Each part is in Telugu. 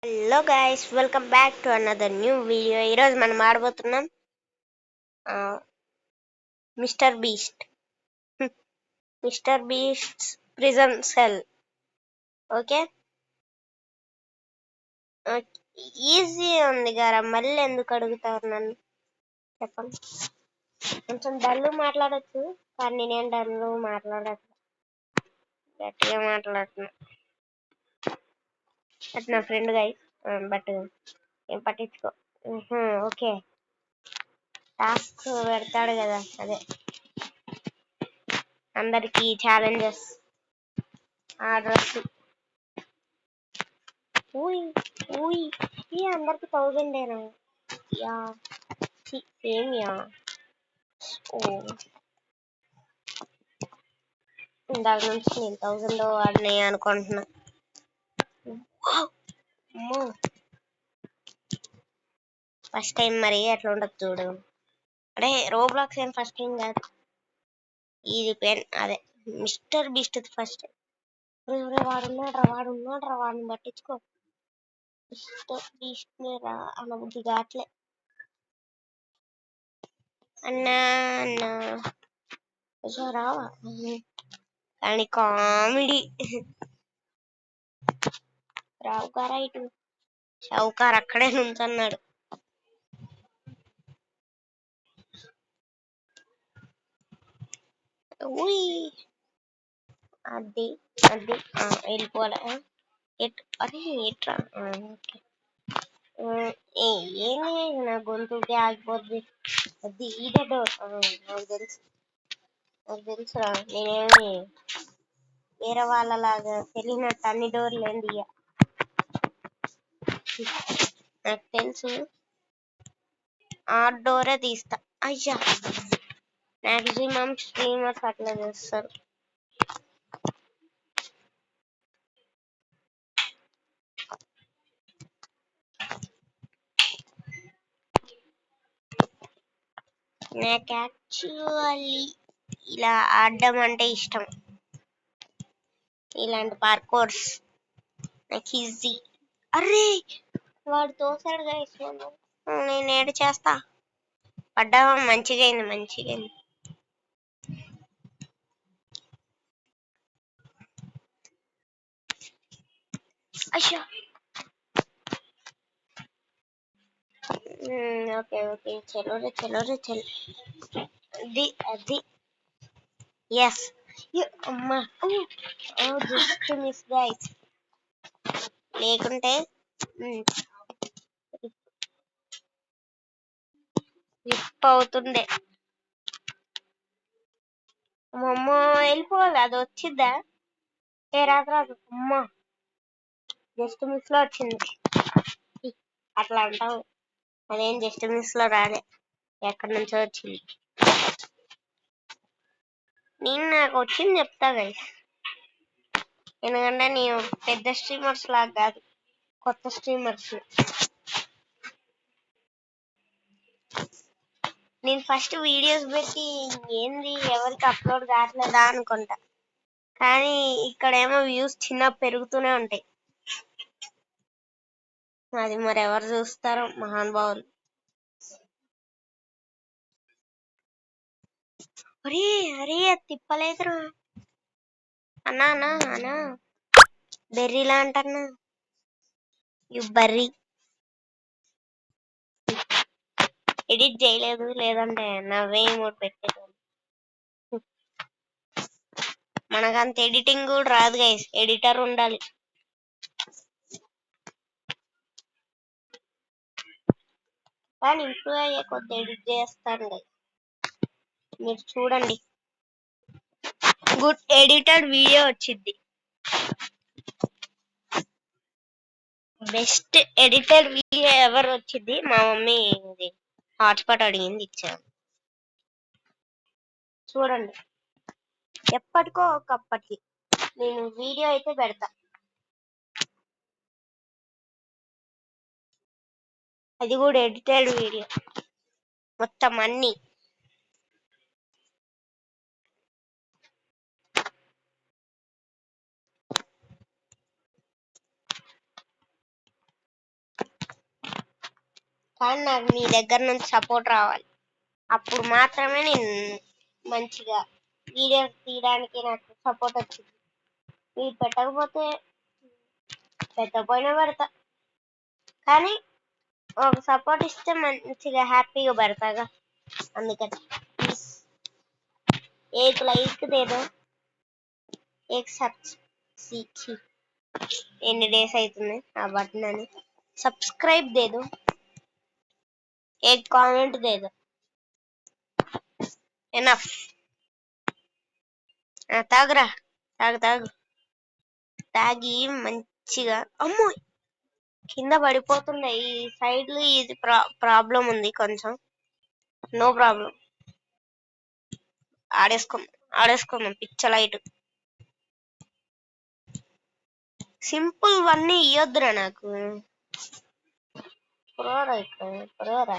Hello guys, welcome back to another new video. ఈరోజు మనం ఆడబోతున్నాం Mr Beast. Mr Beast prison cell. Okay, easy ఉంది గారా, మళ్ళీ ఎందుకు అడుగుతారు నన్ను? చెప్పండి. కొంచెం డల్లు మాట్లాడచ్చు, కానీ నేనేం డల్లు మాట్లాడచ్చు, గట్టిగా మాట్లాడుతున్నా. అది నా ఫ్రెండ్ గైస్, బట్ ఏం పట్టించుకో. ఓకే, టాస్క్ పెడతాడు కదా, అదే అందరికి ఛాలెంజెస్. ఆ డ్రెస్ ఈ అందరికి 1000 యా, సేమ్ యా. ఓ, ఇందాక నుంచి నేను 1000 వాడినాయి అనుకుంటున్నా. ఫస్ట్ టైం మరి అట్లా ఉండదు చూడు. అదే రోబ్లాక్స్ ఏం ఫస్ట్ టైం కాదు, ఇది పెన్ అదే మిస్టర్ బీస్ట్ ఫస్ట్ టైం. వాడున్నాడ్రా వాడిని పట్టించుకో. మిస్టర్ బీస్ట్ రా అన్న బుద్ధి కావట్లే. అన్నా అన్నా రావా, కానీ కామెడీ. రావుకారా ఇటు, షావుకార్ అక్కడే నుంచున్నాడు. అది అది వెళ్ళిపోలే. అరే ఎట్రా, ఏమి నా గొంతుకే ఆగిపోద్ది. అది ఇదే డోర్, నాకు తెలుసురా. నేనేమి వేరే వాళ్ళలాగా తెలియనట్టు అన్ని డోర్లు ఏం తీయ, నాకు తెలుసు. ఆ డోరే తీస్తా. అయ్యా, మాక్సిమం స్ట్రీమర్స్ అట్లా చేస్తారు. నాకు యాక్చువల్లీ ఇలా ఆడడం అంటే ఇష్టం. ఇలాంటి పార్కోర్స్ నాకు ఈజీ. అరే వాడు తోసాడు గైస్, నేను ఏడు చేస్తా. పడ్డా, మంచిగా అయింది. అయ్యో, ఓకే చలో రే. అది ఎస్. అమ్మా, జస్ట్ మిస్ గైస్, లేకుంటే విప్ అవుతుండే. అమ్మ వెళ్ళిపోవాలి, అది వచ్చిద్దా? రాదు. అమ్మా, జస్ట్ మిస్ లో వచ్చింది. అట్లా అంటావు, అదేం జస్ట్ మిస్ లో రాలే, ఎక్కడి నుంచో వచ్చింది. నేను నాకు వచ్చింది చెప్తా గైస్, ఎందుకంటే నేను పెద్ద స్ట్రీమర్స్ లాగా కాదు, కొత్త స్ట్రీమర్స్. నేను ఫస్ట్ వీడియోస్ పెట్టి ఏంది ఎవరికి అప్లోడ్ కావట్లేదా అనుకుంటా, కానీ ఇక్కడేమో వ్యూస్ చిన్న పెరుగుతూనే ఉంటాయి. అది మరి ఎవరు చూస్తారో మహానుభావులు. అరే అది తిప్పలేదురా అన్నా బెర్రీలా అంటన్నా, యు బర్రీ. ఎడిట్ చేయలేదు, లేదంటే నవ్వే మూడు పెట్టేది. మనకంత ఎడిటింగ్ కూడా రాదు గైస్, ఎడిటర్ ఉండాలి. కానీ ఇంప్రూవ్ అయ్యే కొద్ది ఎడిట్ చేస్తాను గైస్, మీరు చూడండి. గుడ్ ఎడిటెడ్ వీడియో వచ్చింది. బెస్ట్ ఎడిటెడ్ వీడియో ఎవరు వచ్చింది? మా మమ్మీ హాట్స్పాట్ అడిగింది, ఇచ్చాను. చూడండి, ఎప్పటికో ఒకప్పటికి నేను వీడియో అయితే పెడతా. అది కూడా ఎడిటెడ్ వీడియో, మొత్తం అన్ని. కానీ నాకు మీ దగ్గర నుంచి సపోర్ట్ రావాలి. అప్పుడు మాత్రమే నేను మంచిగా వీడియోస్ తీయడానికి నాకు సపోర్ట్ వచ్చింది. మీరు పెట్టకపోతే పెట్టకపోయినా పెడతా, కానీ ఒక సపోర్ట్ ఇస్తే మంచిగా హ్యాపీగా పెడతాగా. అందుకని ప్లీజ్ एक लाइक दे दो, एक सीखी ఎన్ని డేస్ అవుతుంది ఆ బటన్ అని. सब्सक्राइब दे दो, एक कमेंट दे दो. ఎనఫ్. తాగురా, తాగు తాగి మంచిగా. అమ్మో, కింద పడిపోతున్నాయి ఈ సైడ్లు. ఇది ప్రాబ్లం ఉంది కొంచెం. నో ప్రాబ్లం, ఆడేసుకుందాం పిచ్చ లైట్. సింపుల్ వన్నీ ఇయ్యొద్దురా నాకు. పురోరా ఇక్కడ, పురోరా.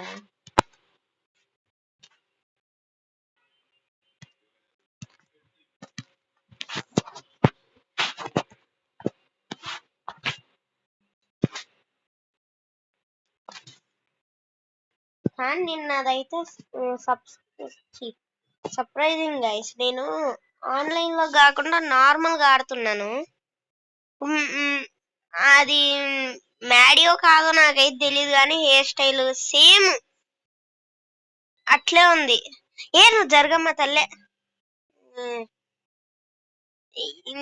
కానీ నిన్నదైతే సర్ప్రైజింగ్ గైస్. నేను ఆన్లైన్ లో కాకుండా నార్మల్ గా ఆడుతున్నాను. అది మ్యాడియో కాదో నాకైతే తెలియదు, కానీ హెయిర్ స్టైల్ సేమ్ అట్లే ఉంది. నువ్వు జరగమ్మ తల్లే.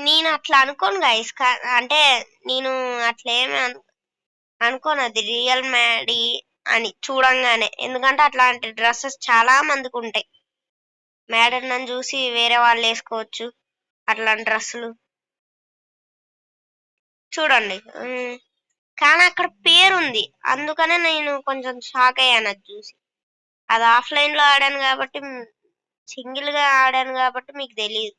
నేను అట్లా అనుకోను గైస్, అంటే నేను అట్లేమి అనుకోను అది రియల్ మ్యాడీ అని చూడంగానే. ఎందుకంటే అట్లాంటి డ్రెస్సెస్ చాలా మందికి ఉంటాయి. మ్యాడీ నన్ను చూసి వేరే వాళ్ళు వేసుకోవచ్చు అట్లాంటి డ్రెస్సులు చూడండి. కానీ అక్కడ పేరుంది, అందుకనే నేను కొంచెం షాక్ అయ్యాను అది చూసి. అది ఆఫ్లైన్ లో ఆడాను కాబట్టి, సింగిల్ గా ఆడాను కాబట్టి మీకు తెలియదు.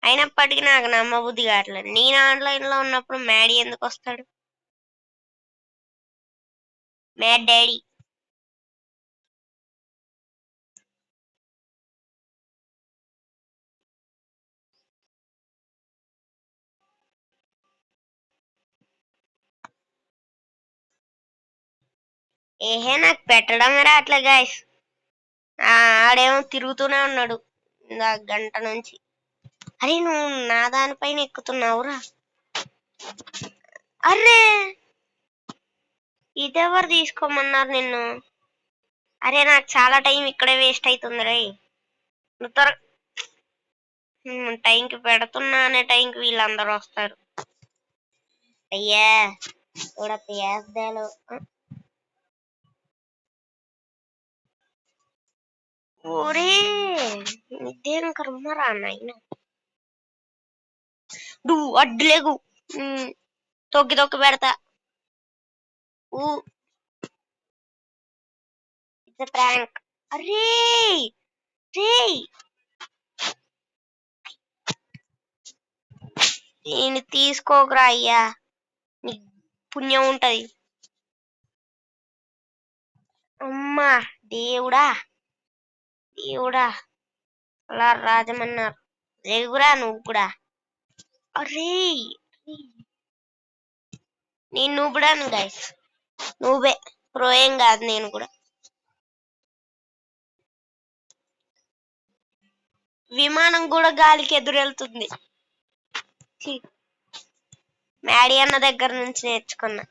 అయినప్పటికీ నాకు నమ్మబుద్ధి కావట్లేదు. నేను ఆన్లైన్ లో ఉన్నప్పుడు మ్యాడీ ఎందుకు వస్తాడు? Mad daddy. నాకు పెట్టడం రావట్లే గాయస్. ఆడేమో తిరుగుతూనే ఉన్నాడు గంట నుంచి. అరే నువ్వు నా దానిపైన ఎక్కుతున్నావురా. అరే ఇదెవరు తీసుకోమన్నారు నిన్ను? అరే నాకు చాలా టైం ఇక్కడే వేస్ట్ అవుతుంది రే. నువ్వు టైంకి పెడుతున్నా అనే టైంకి వీళ్ళందరూ వస్తారు. అయ్యా కూడా పేద్దాలు. ఓరే ఇదేం కర్మరా నాయన. నువ్వు అడ్డులేగు, తొక్కి పెడతా. It's prank. అరే దీన్ని తీసుకోకరా అయ్యా, నీ పుణ్యం ఉంటది. అమ్మా దేవుడా అలా రాజమన్నారు. రేగురా నువ్వు కూడా. అరే నేను నువ్వుడాను గైస్, నువ్వే ప్రో ఏం కాదు. నేను కూడా విమానం కూడా గాలికి ఎదురెళ్తుంది. మ్యాడీ అన్న దగ్గర నుంచి నేర్చుకున్నా.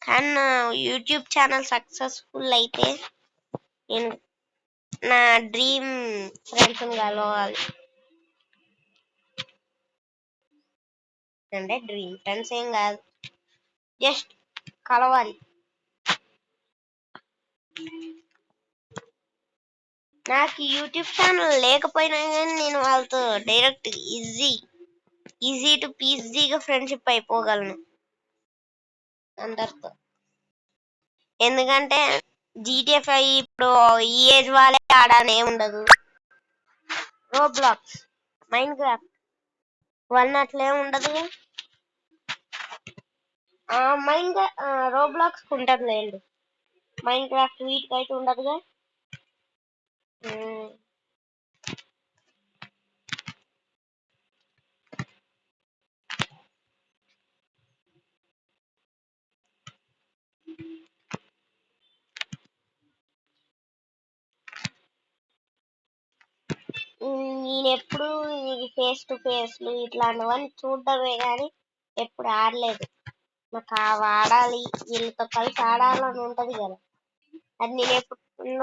కానీ నా యూట్యూబ్ ఛానల్ సక్సెస్ఫుల్ అయితే నేను నా డ్రీమ్ ఫ్రెండ్స్ కలవాలి. అంటే డ్రీమ్ ఫ్రెండ్స్ ఏం కాదు, జస్ట్ కలవాలి. నాకు యూట్యూబ్ ఛానల్ లేకపోయినా కానీ నేను వాళ్ళతో డైరెక్ట్ ఈజీ టు పీజీగా ఫ్రెండ్షిప్ అయిపోగలను అందరితో. ఎందుకంటే GTA 5 ఇప్పుడు ఈ ఏజ్ వాళ్ళే ఆడనే ఉండదు. రోబ్లాక్స్, మైన్క్రాఫ్ట్ 1 అట్లే ఉండదు. రోబ్లాక్స్ ఉంటది లేండి, మైన్క్రాఫ్ట్ వీటికైతే ఉండదుగా. నేను ఎప్పుడు ఫేస్ టు ఫేస్లు ఇట్లాంటివన్నీ చూడడమే కానీ ఎప్పుడు ఆడలేదు. నాకు ఆడాలి, వీళ్ళతో కలిసి ఆడాలని ఉంటది కదా, అది నేను ఎప్పుడు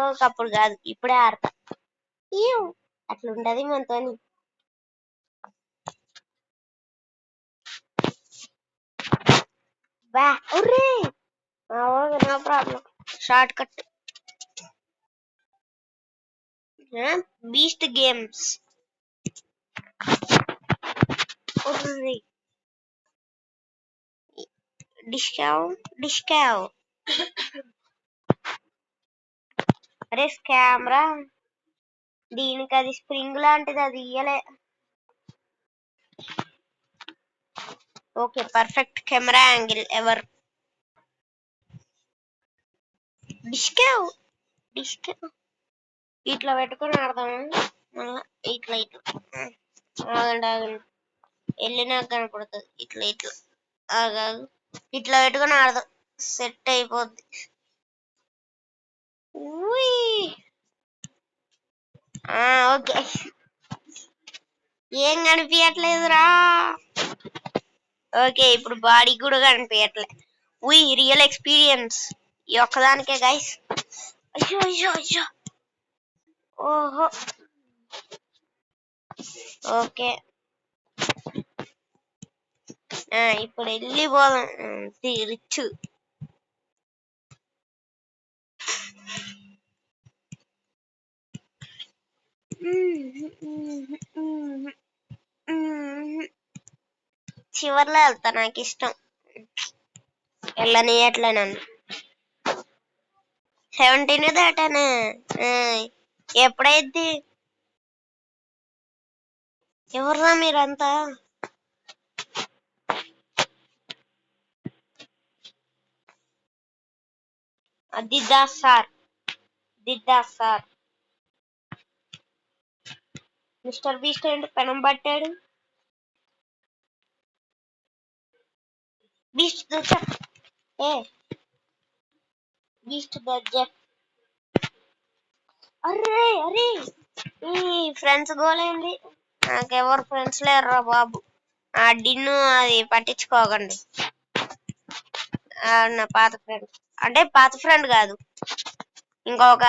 ఒకప్పుడు కాదు, ఇప్పుడే ఆడతా. అట్లా ఉంటది మనతోని. బా no problem, short cut. Beast games. డిస్కావ్. అరే కెమెరా, దీనికి అది స్ప్రింగ్ లాంటిది, అది ఇయ్యలే. Okay, perfect camera angle ever. డిస్కావ్ ఇట్లా పెట్టుకుని ఆడదాము. మళ్ళా ఇట్లా ఆగండి వెళ్ళినాక కనపడుతుంది. ఇట్లా ఆగాదు, ఇట్లా పెట్టుకుని ఆడదాం, సెట్ అయిపోద్ది. ఓకే, ఏం కనిపించట్లేదురా. ఓకే, ఇప్పుడు బాడీ కూడా కనిపించట్లే. రియల్ ఎక్స్పీరియన్స్ ఈ ఒక్కదానికే గైస్. అయ్యో అయ్యో అయ్యో, ఓహో. ఓకే, ఇప్పుడు వెళ్ళిపోదాం. రిచ్ చివర్లో వెళ్తా, నాకు ఇష్టం. వెళ్ళనియట్లే నన్ను. 17 దాటానా? ఎప్పుడైద్ది? ఎవర్రా మీరంతా? దిద్దా సార్. మిస్టర్ బీస్ట్ ఏంటి పెనం పట్టాడు? బీస్ట్ దొచ్చా, బీస్ట్ దొచ్చా. అరే ఈ ఫ్రెండ్స్ గోలేంది? నాకెవరు ఫ్రెండ్స్ లేరురా బాబు. ఆ డిన్ను అది పట్టించుకోకండి. నా పాత ఫ్రెండ్, అంటే పాత ఫ్రెండ్ కాదు, ఇంకొక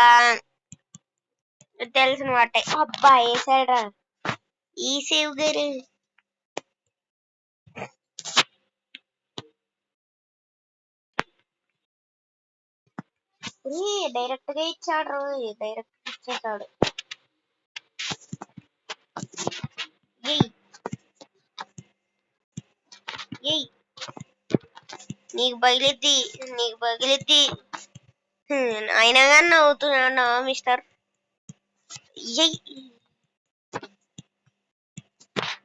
తెలిసిన వాటే. అబ్బా వేసాడ్రా ఈ సేవ్ గారు. డైరెక్ట్ గా ఇచ్చాడు, ఇచ్చేసాడు. నీకు పగిలిద్ది. అయినా కానీ నవ్వుతున్నా మిస్టర్.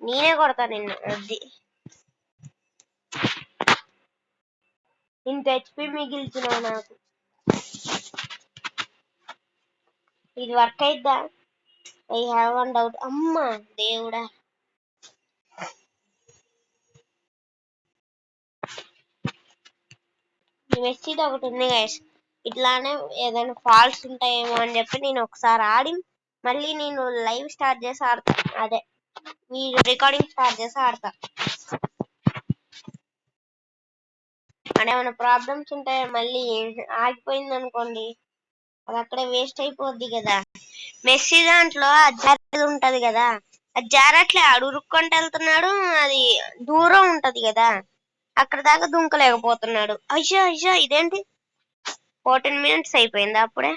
నేనే కొడతా నిన్ను. అది ఇంత హెచ్పి మిగిల్చినావు నాకు. ఇది వర్క్ అయిద్దా? I have one doubt. అమ్మా దేవుడా, మెస్సీది ఒకటి ఉంది గైస్. ఇట్లానే ఏదైనా ఫాల్స్ ఉంటాయేమో అని చెప్పి నేను ఒకసారి ఆడి, మళ్ళీ నేను లైవ్ స్టార్ట్ చేసి ఆడతా. అదే మీరు రికార్డింగ్ స్టార్ట్ చేసి ఆడతా. అంటే ఏమైనా ప్రాబ్లమ్స్ ఉంటే మళ్ళీ ఆగిపోయింది అనుకోండి, అది అక్కడే వేస్ట్ అయిపోద్ది కదా. మెస్సీ దాంట్లో అది ఉంటది కదా, అది జారట్లే, ఆడు ఉరుక్కుంటూ వెళ్తున్నాడు, అది దూరం ఉంటది కదా, అక్కడ దాకా దుంకలేకపోతున్నాడు. అయ్యా ఇదేంటి 14 minutes అయిపోయింది అప్పుడే?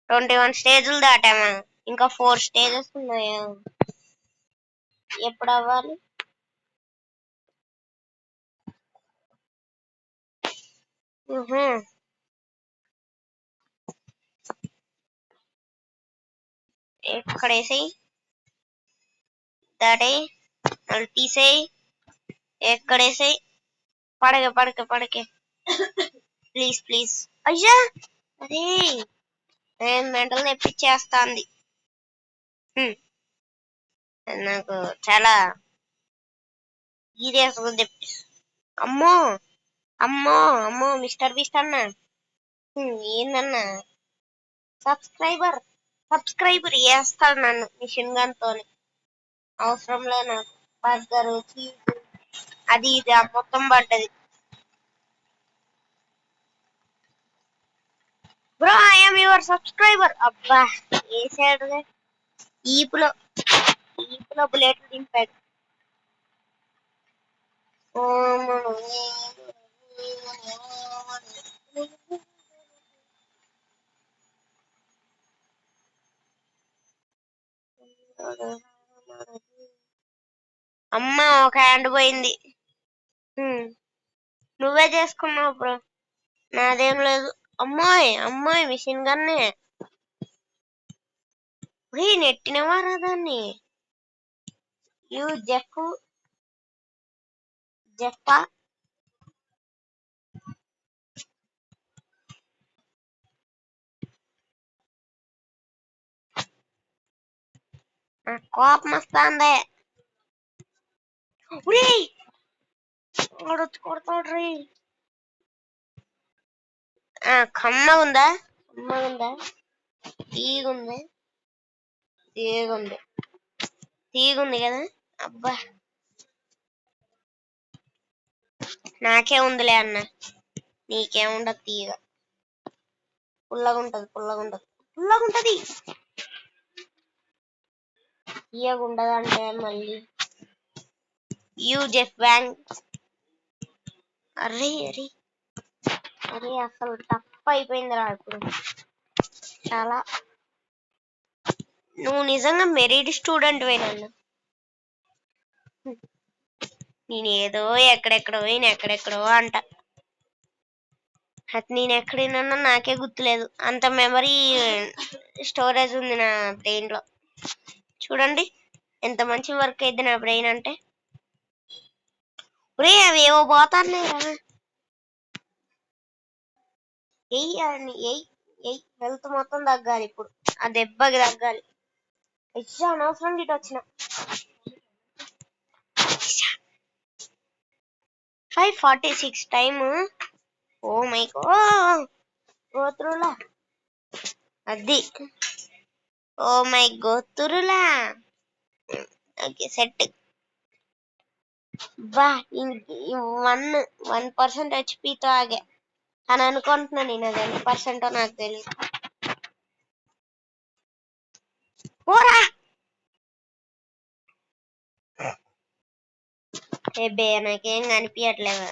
21 స్టేజ్లు దాటామా? ఇంకా 4 స్టేజెస్ ఉన్నాయా? ఎప్పుడు అవ్వాలి? ఎక్కడేసాయి దాటే తీసేయి. ఎక్కడేసాయి? పడకే ప్లీజ్. అయ్యా అదే మెంటల్ నెప్పిచ్చేస్తాంది. నాకు చాలా సీరియస్ గా చెప్పి. అమ్మో మిస్టర్ బీస్ట్ అన్న, ఏందన్నా సబ్స్క్రైబర్ వేస్తాడు నన్ను మిషన్ గన్ తోని. అవసరం లేదు నాకు. బర్గర్, చీజ్, అది ఇది మొత్తం పడ్డది. Bro I'm your subscriber. అబ్బా వేసాడు ఈపులో బుల్లెట్ దింపాడు. అమ్మ ఒక హ్యాండ్ పోయింది. నువ్వే చేసుకున్నావు బ్రో, నాదేం లేదు. అమ్మాయి మిషన్ గన్నే నెట్టినవారా దాన్ని. యూ జెఫా కోపం వస్తాందే. వాడొచ్చి కొడతాడు రీ. కమ్మగుందా తీగుంది కదా. అబ్బా నాకే ఉందిలే అన్న, నీకేముండదు. పుల్లగుంటది తీయగుండదంటే మళ్ళీ జెఫ్ బ్యాంక్. అరే అసలు టఫ్ అయిపోయిందిరా ఇప్పుడు చాలా. నువ్వు నిజంగా మెరిట్ స్టూడెంట్ వేనన్నా. నేనేదో ఎక్కడెక్కడో అంట. అది నేను ఎక్కడినన్నా నాకే గుర్తులేదు, అంత మెమరీ స్టోరేజ్ ఉంది నా బ్రెయిన్ లో. చూడండి ఎంత మంచి వర్క్ అయింది నా బ్రెయిన్ అంటే. అవి ఏవో పోతారులేరా. హెల్త్ మొత్తం తగ్గాలి ఇప్పుడు, ఆ దెబ్బకి తగ్గాలి. అనవసరం ఇటు వచ్చిన 5:46 టైమ్. ఓ మై గోత్రులా అది. ఓ మై గోతురులా. Okay set. బా 1% హెచ్పితో ఆగే అని అనుకుంటున్నా నేను. అది ఎంత పర్సెంటో నాకు తెలియదు. పోరా బే, నాకేం కనిపించట్లేదు.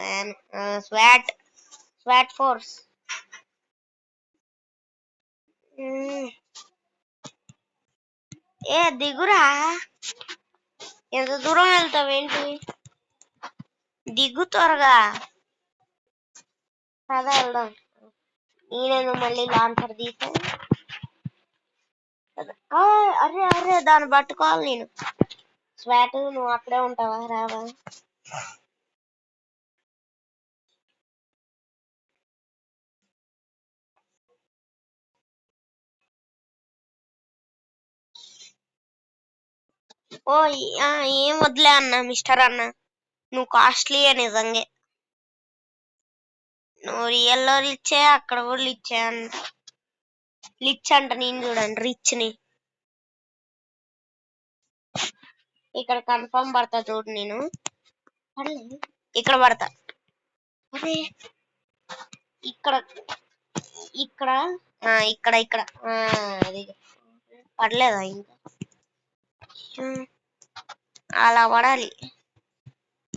Swat force. దిగురా, ఎంత దూరం వెళ్తావేంటి, దిగు త్వరగా. కదా వెళ్దాం. నేనేదో మళ్ళీ లాంచర్ తీసాను. అరే దాన్ని పట్టుకోవాలి నేను. స్వాట్ నువ్వు అక్కడే ఉంటావా, రావా? ఏం వద్దులే అన్న, మిస్టర్ అన్న, నువ్వు కాస్ట్లీ నిజంగా. నువ్వు రియల్లో రిచ్చే, అక్కడ కూడా రిచ్చే అంట. రిచ్ అంట నేను చూడండి, రిచ్ ని. ఇక్కడ కన్ఫర్మ్ పడతా చూడు నేను. ఇక్కడ పడతా. అదే ఇక్కడ అది పడలేదా ఇంకా? అలా పడాలి.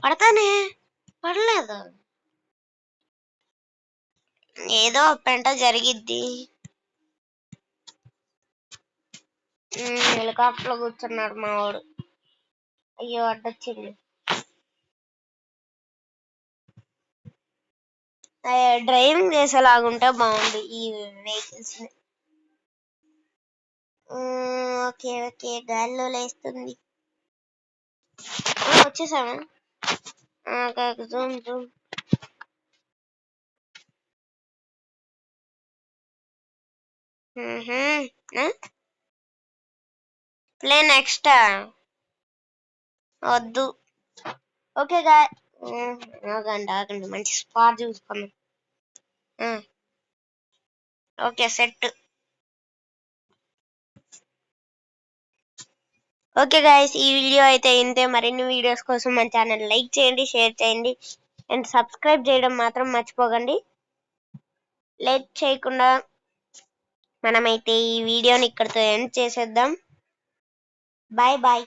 పడతానే, పడలేదు. ఏదో పెంట జరిగిద్ది. హెలికాప్టర్ లో కూర్చున్నాడు మా వాడు. అయ్యో అడ్డొచ్చింది. డ్రైవింగ్ చేసేలాగుంటే బాగుంది ఈ వెహికల్స్. ఓకే గాల్లో లేస్తుంది. వచ్చేసామా? జూమ్ ప్లే నెక్స్ట్ వద్దు. ఓకే ఆగండి మంచి స్పాట్ చూసుకున్నాం. Okay set. ఓకే గైస్, ఈ వీడియో అయితే ఇంతే. మరిన్ని వీడియోస్ కోసం మన ఛానల్ లైక్ చేయండి, షేర్ చేయండి అండ్ సబ్స్క్రైబ్ చేయడం మాత్రం మర్చిపోకండి. లేట్ చేయకుండా మనమైతే ఈ వీడియోని ఇక్కడితో ఎండ్ చేసేద్దాం. Bye bye.